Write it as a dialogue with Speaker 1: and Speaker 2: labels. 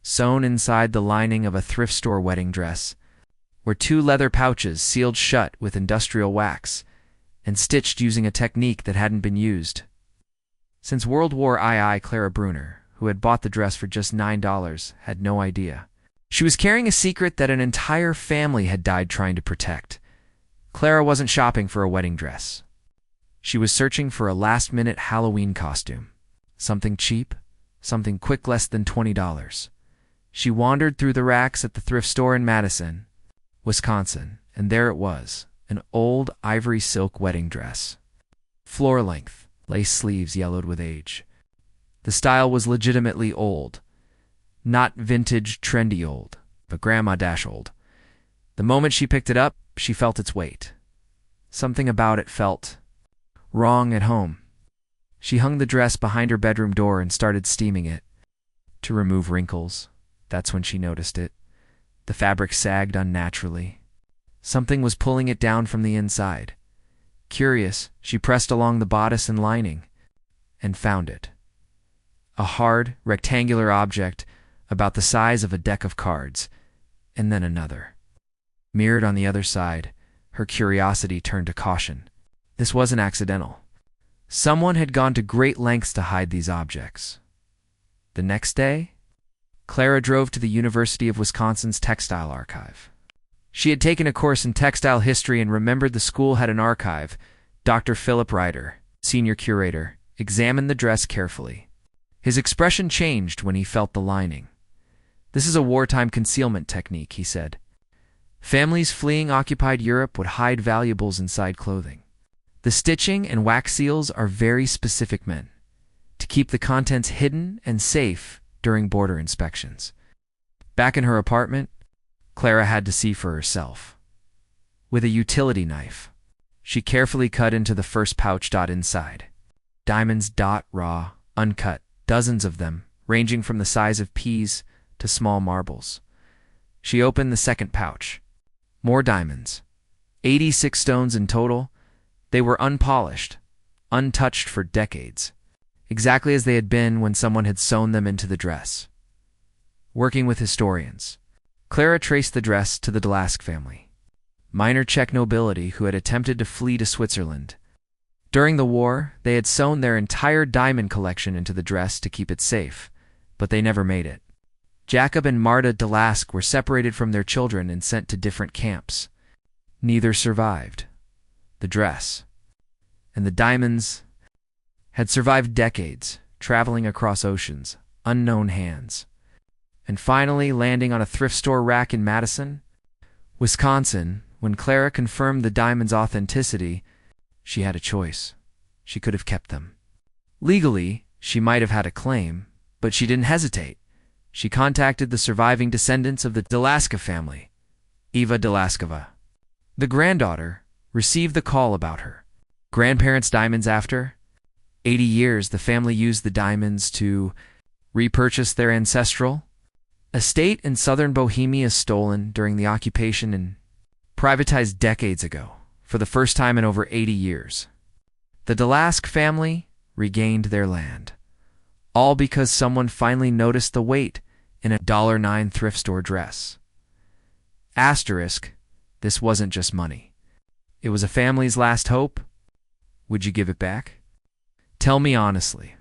Speaker 1: Sewn inside the lining of a thrift store wedding dress were two leather pouches sealed shut with industrial wax and stitched using a technique that hadn't been used since World War II. Clara Brunner, who had bought the dress for just $9, had no idea. She was carrying a secret that an entire family had died trying to protect. Clara wasn't shopping for a wedding dress. She was searching for a last-minute Halloween costume. Something cheap, something quick, less than $20. She wandered through the racks at the thrift store in Madison, Wisconsin, and there it was, an old ivory silk wedding dress. Floor length, lace sleeves yellowed with age. The style was legitimately old. Not vintage, trendy old, but grandma-old. The moment she picked it up, she felt its weight. Something about it felt wrong at home. She hung the dress behind her bedroom door and started steaming it to remove wrinkles. That's when she noticed it. The fabric sagged unnaturally. Something was pulling it down from the inside. Curious, she pressed along the bodice and lining and found it. A hard, rectangular object about the size of a deck of cards, and then another. Mirrored on the other side, her curiosity turned to caution. This wasn't accidental. Someone had gone to great lengths to hide these objects. The next day, Clara drove to the University of Wisconsin's textile archive. She had taken a course in textile history and remembered the school had an archive. Dr. Philip Ryder, senior curator, examined the dress carefully. His expression changed when he felt the lining. "This is a wartime concealment technique," he said. "Families fleeing occupied Europe would hide valuables inside clothing. The stitching and wax seals are very specific meant to keep the contents hidden and safe during border inspections." Back in her apartment, Clara had to see for herself. With a utility knife, she carefully cut into the first pouch. Inside, diamonds. Raw, uncut, dozens of them, ranging from the size of peas to small marbles. She opened the second pouch. More diamonds. 86 stones in total. They were unpolished, untouched for decades, exactly as they had been when someone had sewn them into the dress. Working with historians, Clara traced the dress to the Delask family, minor Czech nobility who had attempted to flee to Switzerland. During the war, they had sewn their entire diamond collection into the dress to keep it safe, but they never made it. Jacob and Marta Delask were separated from their children and sent to different camps. Neither survived. The dress and the diamonds had survived decades, traveling across oceans, unknown hands, and finally landing on a thrift store rack in Madison, Wisconsin. When Clara confirmed the diamonds' authenticity, she had a choice. She could have kept them. Legally, she might have had a claim, but she didn't hesitate. She contacted the surviving descendants of the Delaska family, Eva Delaskova. The granddaughter received the call about her grandparents' diamonds. After 80 years, the family used the diamonds to repurchase their ancestral estate in southern Bohemia, stolen during the occupation and privatized decades ago, for the first time in over 80 years. The Delask family regained their land, all because someone finally noticed the weight in a $9 thrift store dress. Asterisk, this wasn't just money. It was a family's last hope. Would you give it back? Tell me honestly.